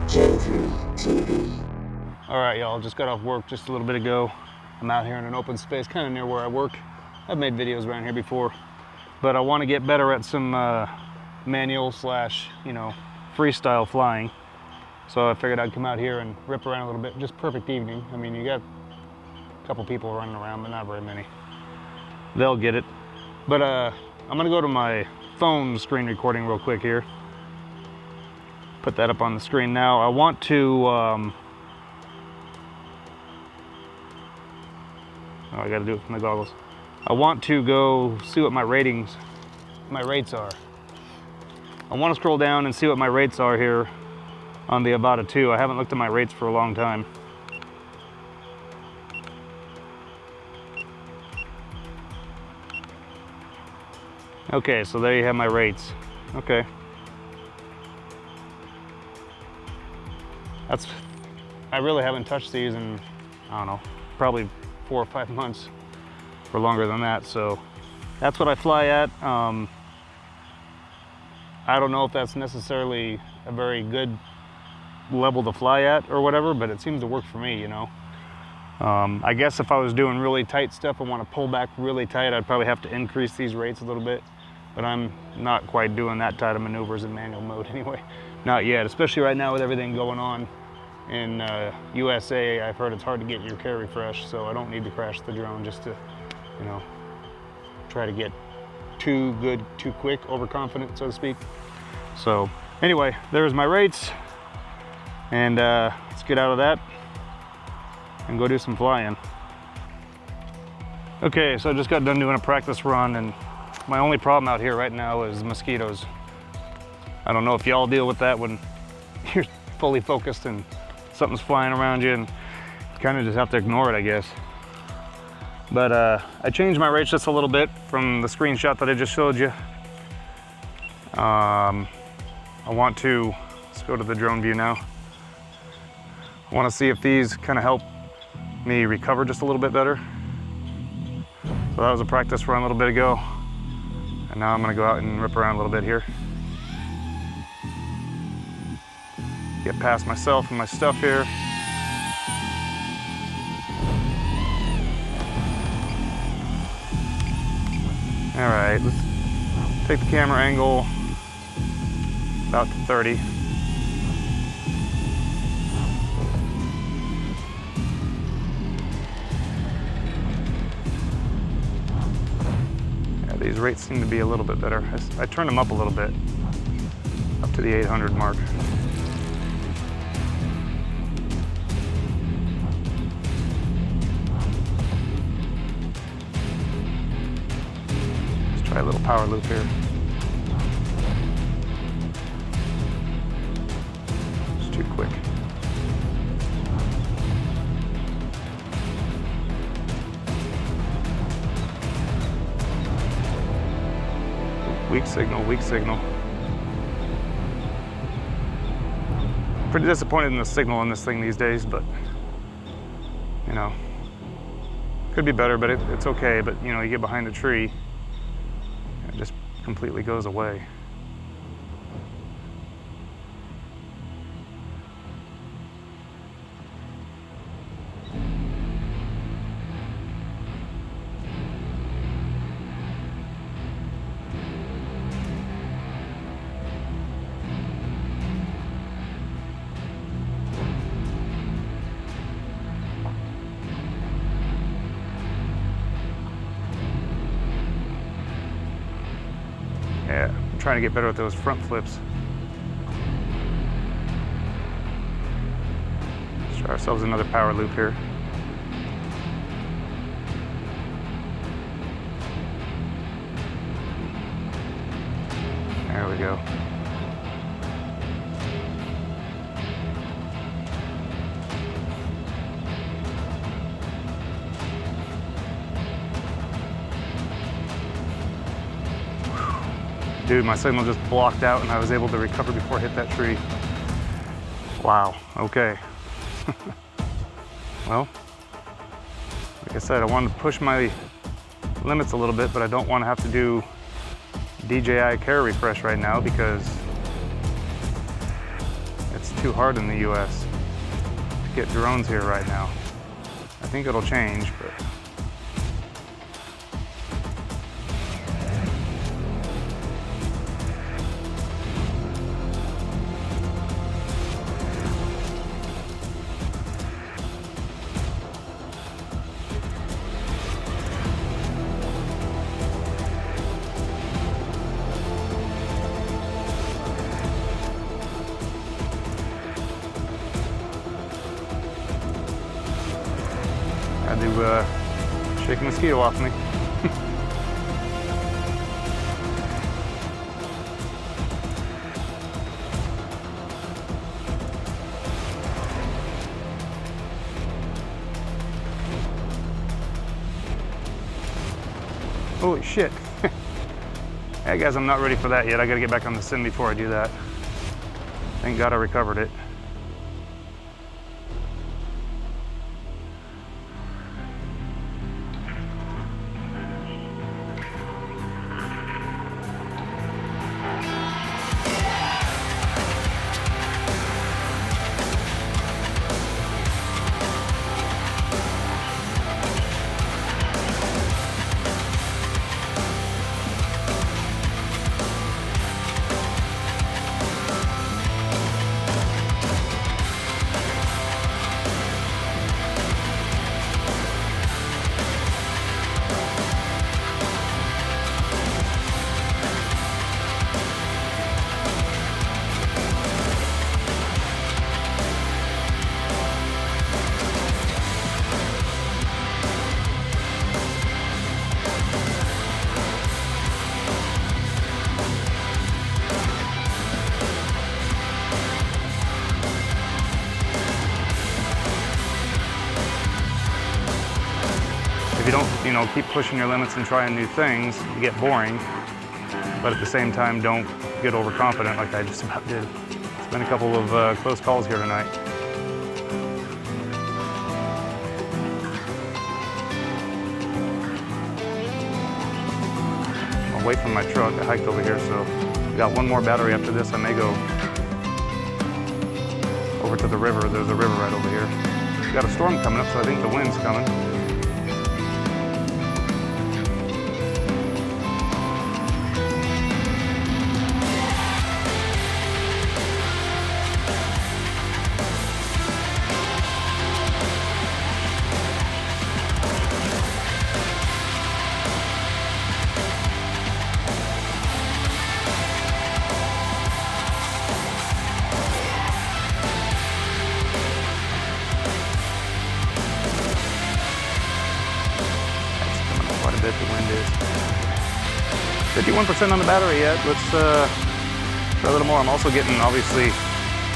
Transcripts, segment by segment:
All right, y'all, just got off work just a little bit ago. I'm out here in an open space, kind of near where I work. I've made videos around here before, but I want to get better at some manual slash, freestyle flying. So I figured I'd come out here and rip around a little bit. Just perfect evening. I mean, you got a couple people running around, but not very many. They'll get it. But I'm gonna go to my phone screen recording real quick here. Put that up on the screen now. I want to, oh, I gotta do it with my goggles. I want to go see what my rates are. I want to scroll down and see what my rates are here on the AVATA 2. I haven't looked at my rates for a long time. Okay, so there you have my rates. Okay. I really haven't touched these in, I don't know, probably 4 or 5 months or longer than that. So that's what I fly at. I don't know if that's necessarily a very good level to fly at or whatever, but it seems to work for me, I guess if I was doing really tight stuff and want to pull back really tight, I'd probably have to increase these rates a little bit, but I'm not quite doing that tight of maneuvers in manual mode anyway. Not yet, especially right now with everything going on in USA. I've heard it's hard to get your carry fresh, so I don't need to crash the drone just to, try to get too good, too quick, overconfident, so to speak. So anyway, there's my rates, and let's get out of that and go do some flying. Okay, so I just got done doing a practice run, and my only problem out here right now is mosquitoes. I don't know if y'all deal with that when you're fully focused and something's flying around you, and you kind of just have to ignore it, I guess. But I changed my rates just a little bit from the screenshot that I just showed you. I want to, let's go to the drone view now. I want to see if these kind of help me recover just a little bit better. So that was a practice run a little bit ago. And now I'm going to go out and rip around a little bit here. Get past myself and my stuff here. All right, let's take the camera angle about to 30. Yeah, these rates seem to be a little bit better. I turned them up a little bit, up to the 800 mark. Try a little power loop here. It's too quick. Weak signal, weak signal. Pretty disappointed in the signal on this thing these days, but could be better, but it's okay. But you get behind a tree, it just completely goes away. Yeah, I'm trying to get better with those front flips. Let's try ourselves another power loop here. There we go. Dude, my signal just blocked out and I was able to recover before I hit that tree. Wow, okay. Well, like I said, I wanted to push my limits a little bit, but I don't want to have to do DJI carry refresh right now because it's too hard in the US to get drones here right now. I think it'll change, but had to shake a mosquito off me. Holy shit. Hey guys, I'm not ready for that yet. I gotta get back on the sim before I do that. Thank God I recovered it. If you don't, keep pushing your limits and trying new things, you get boring. But at the same time, don't get overconfident like I just about did. It's been a couple of close calls here tonight. I'm away from my truck. I hiked over here, so I got one more battery after this. I may go over to the river. There's a river right over here. We've got a storm coming up, so I think the wind's coming. The wind is 51% on the battery yet. Let's try a little more. I'm also getting obviously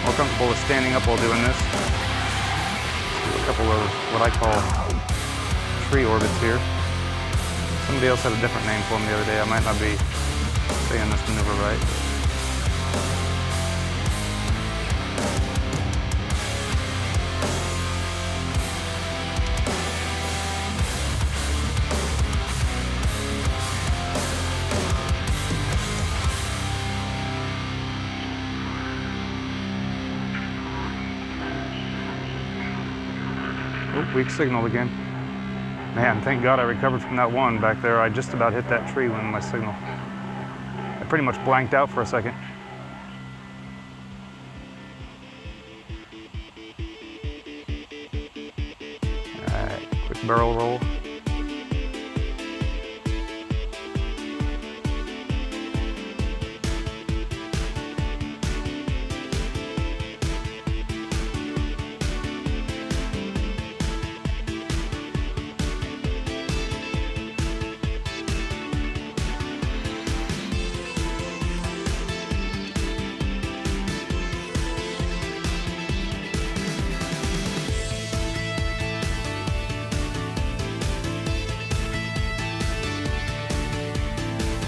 more comfortable with standing up while doing this. Let's do a couple of what I call tree orbits here. Somebody else had a different name for them the other day. I might not be saying this maneuver right. Oh, weak signal again. Man, thank God I recovered from that one back there. I just about hit that tree when my signal. I pretty much blanked out for a second. All right, quick barrel roll.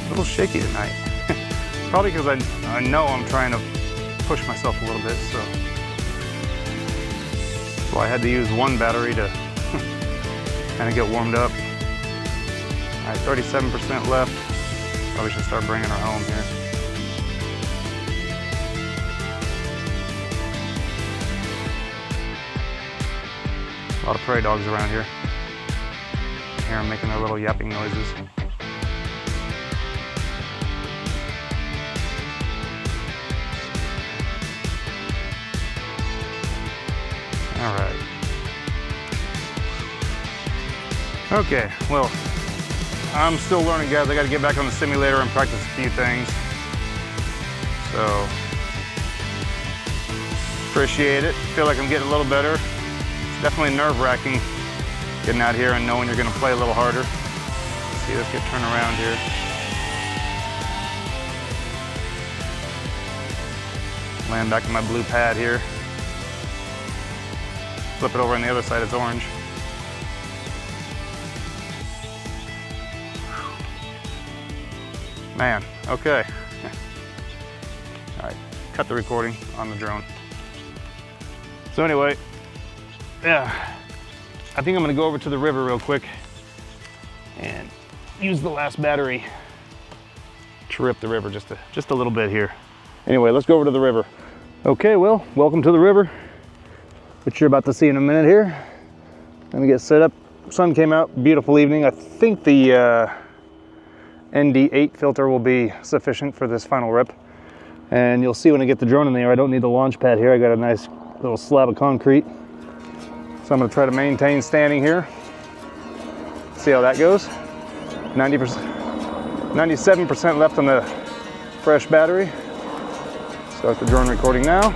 A little shaky tonight. Probably because I know I'm trying to push myself a little bit, so I had to use one battery to kind of get warmed up. All right, 37% left. Probably should start bringing her home here. lot of prairie dogs around here. I hear them making their little yapping noises. All right. Okay, well, I'm still learning, guys. I got to get back on the simulator and practice a few things. So, appreciate it. Feel like I'm getting a little better. It's definitely nerve-wracking getting out here and knowing you're going to play a little harder. Let's see, let's get turned around here. Land back in my blue pad here. Flip it over on the other side, it's orange. Man, okay. All right, cut the recording on the drone. So anyway, yeah, I think I'm gonna go over to the river real quick and use the last battery to rip the river just a little bit here. Anyway, let's go over to the river. Okay, well, welcome to the river, which you're about to see in a minute here. Let me get set up. Sun came out, beautiful evening. I think the ND8 filter will be sufficient for this final rip. And you'll see when I get the drone in there, I don't need the launch pad here. I got a nice little slab of concrete. So I'm gonna try to maintain standing here. See how that goes. 97% left on the fresh battery. Start the drone recording now.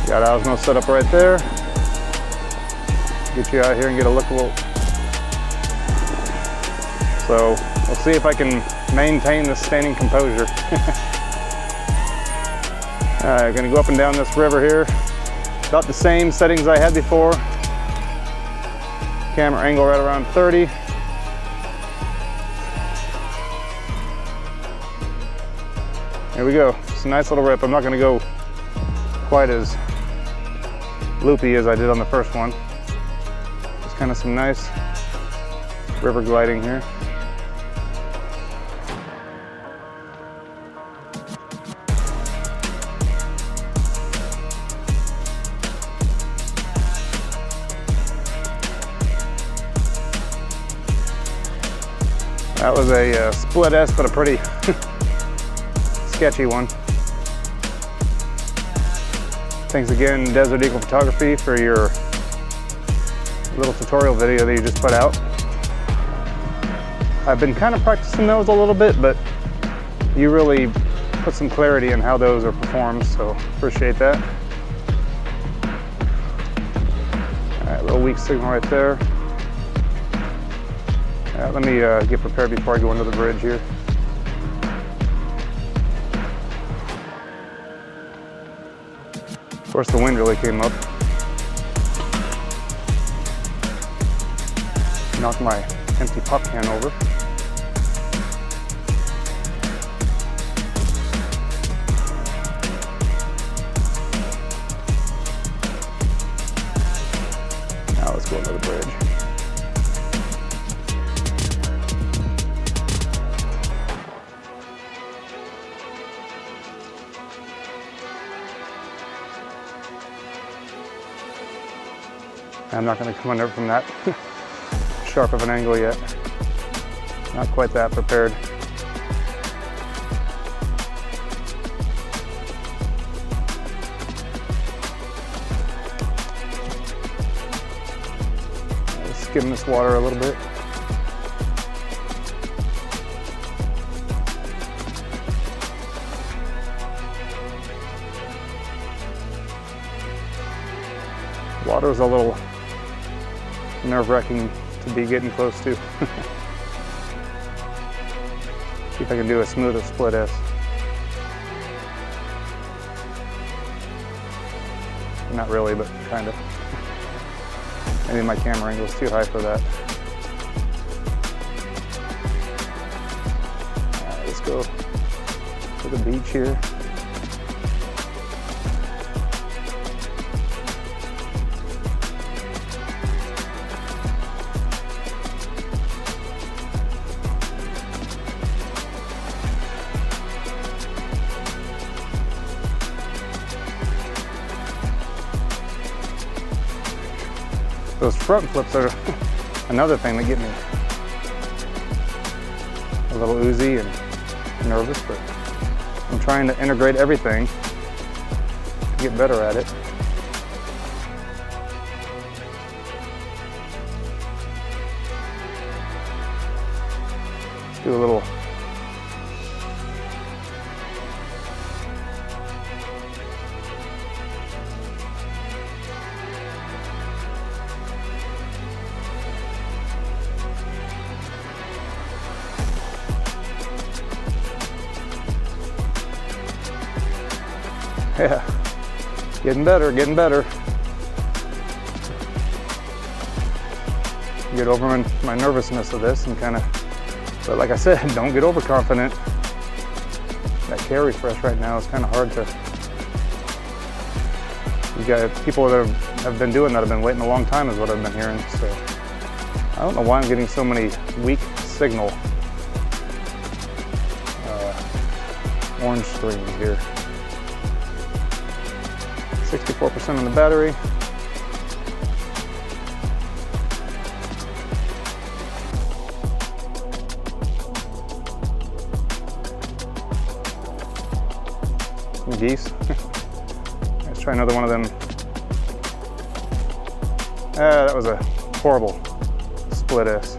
Got Osmo set up right there. Get you out here and get a look. So we'll see if I can maintain this standing composure. I'm gonna go up and down this river here. About the same settings I had before. Camera angle right around 30. Here we go. It's a nice little rip. I'm not gonna go quite as loopy as I did on the first one. Just kind of some nice river gliding here. That was a split S, but a pretty sketchy one. Thanks again, Desert Eagle Photography, for your little tutorial video that you just put out. I've been kind of practicing those a little bit, but you really put some clarity in how those are performed, so appreciate that. All right, little weak signal right there. Let me get prepared before I go under the bridge here. Of course, the wind really came up. Knocked my empty pop can over. Now let's go under the bridge. I'm not going to come under from that sharp of an angle yet. Not quite that prepared. Let's skim this water a little bit. Water's a little nerve-wracking to be getting close to. See if I can do a smoother split S. Not really, but kind of. Maybe my camera angle is too high for that. All right, let's go to the beach here. Those front flips are another thing that get me a little oozy and nervous, but I'm trying to integrate everything to get better at it. Let's do a little yeah, getting better, getting better. Get over my nervousness of this and kind of, but like I said, don't get overconfident. That carry fresh right now is kind of hard to, you got people that have been doing that have been waiting a long time is what I've been hearing. So I don't know why I'm getting so many weak signal orange screens here. 64% on the battery. Some geese. Let's try another one of them. That was a horrible split S.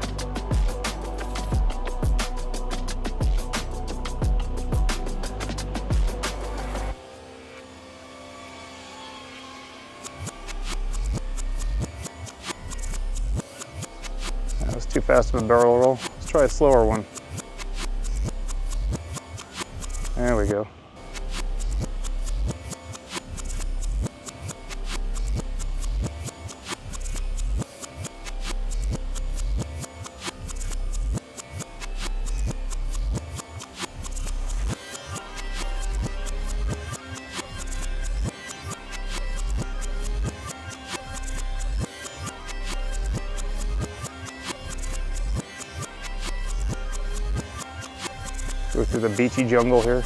Too fast of a barrel roll. Let's try a slower one. There we go. Go through the beachy jungle here.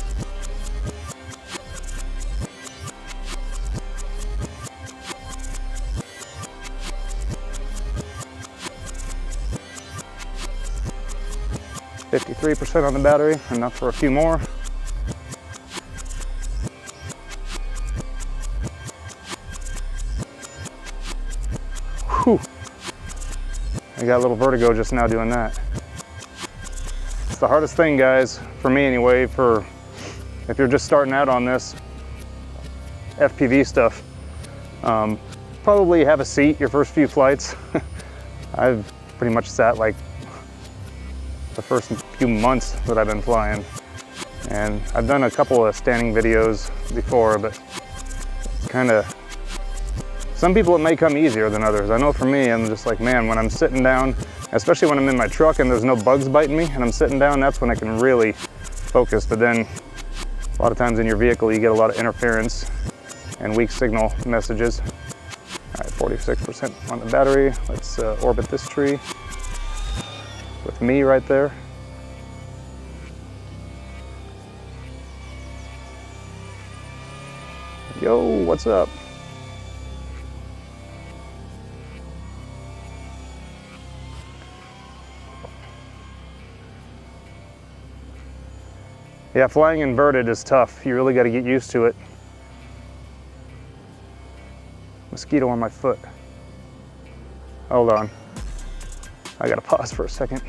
%53 on the battery, enough for a few more. Whew. I got a little vertigo just now doing that. It's the hardest thing, guys, for me anyway, if you're just starting out on this FPV stuff. Probably have a seat your first few flights. I've pretty much sat like the first few months that I've been flying. And I've done a couple of standing videos before, but it's kind of, some people it may come easier than others. I know for me, I'm just like, man, when I'm sitting down, especially when I'm in my truck and there's no bugs biting me and I'm sitting down, that's when I can really focus. But then a lot of times in your vehicle, you get a lot of interference and weak signal messages. All right, 46% on the battery. Let's orbit this tree with me right there. Yo, what's up? Yeah, flying inverted is tough. You really got to get used to it. Mosquito on my foot. Hold on. I got to pause for a second.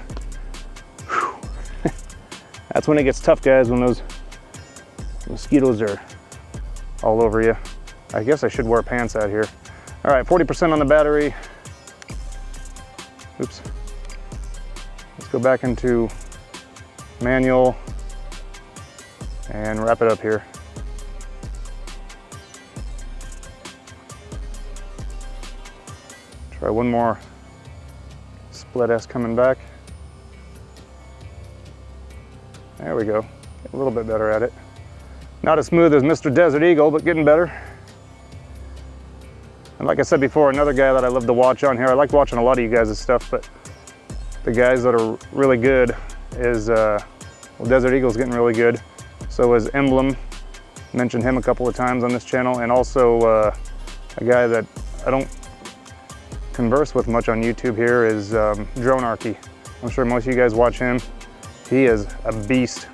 That's when it gets tough, guys, when those mosquitoes are all over you. I guess I should wear pants out here. All right, 40% on the battery. Oops. Let's go back into manual and wrap it up here. Try one more split S coming back. There we go. Get a little bit better at it. Not as smooth as Mr. Desert Eagle, but getting better. And like I said before, another guy that I love to watch on here, I like watching a lot of you guys' stuff, but the guys that are really good is, well, Desert Eagle's getting really good. So is Emblem, mentioned him a couple of times on this channel, and also a guy that I don't converse with much on YouTube here is Dronarchy. I'm sure most of you guys watch him. He is a beast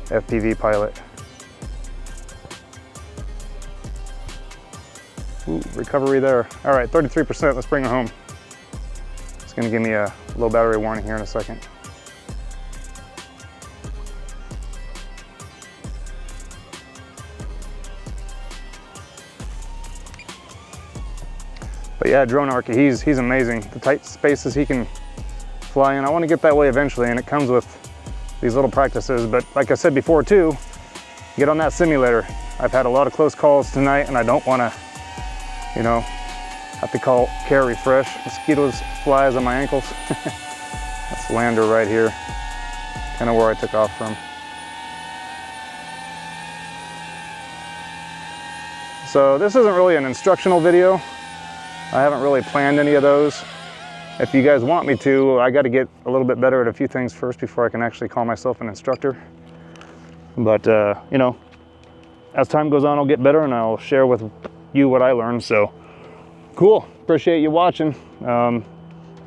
FPV pilot. Ooh, recovery there. All right, 33%, let's bring her home. It's gonna give me a low battery warning here in a second. But yeah, Dronarchy, he's amazing. The tight spaces he can fly in. I want to get that way eventually, and it comes with these little practices. But like I said before too, get on that simulator. I've had a lot of close calls tonight, and I don't want to, you know, have to call care refresh. Mosquitoes, flies on my ankles. That's lander right here, kind of where I took off from. So this isn't really an instructional video. I haven't really planned any of those. If you guys want me to, I got to get a little bit better at a few things first before I can actually call myself an instructor. But you know, as time goes on, I'll get better and I'll share with you what I learned. So cool, appreciate you watching. Kind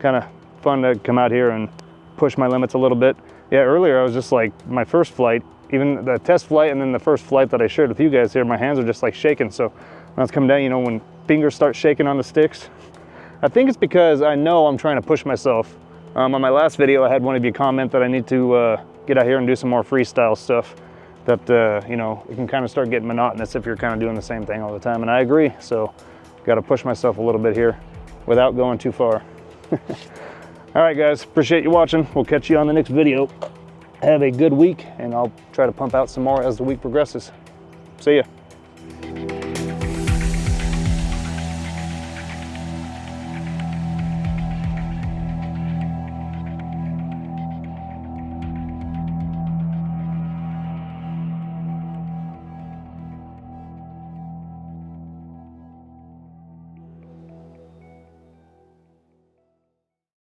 of fun to come out here and push my limits a little bit. Yeah, earlier I was just like, my first flight, even the test flight and then the first flight that I shared with you guys here, my hands are just like shaking. So when I was coming down, you know, when fingers start shaking on the sticks, I think it's because I know I'm trying to push myself. On my last video, I had one of you comment that I need to get out here and do some more freestyle stuff, that you know, it can kind of start getting monotonous if you're kind of doing the same thing all the time, and I agree. So got to push myself a little bit here without going too far. All right guys, appreciate you watching. We'll catch you on the next video. Have a good week, and I'll try to pump out some more as the week progresses. See ya.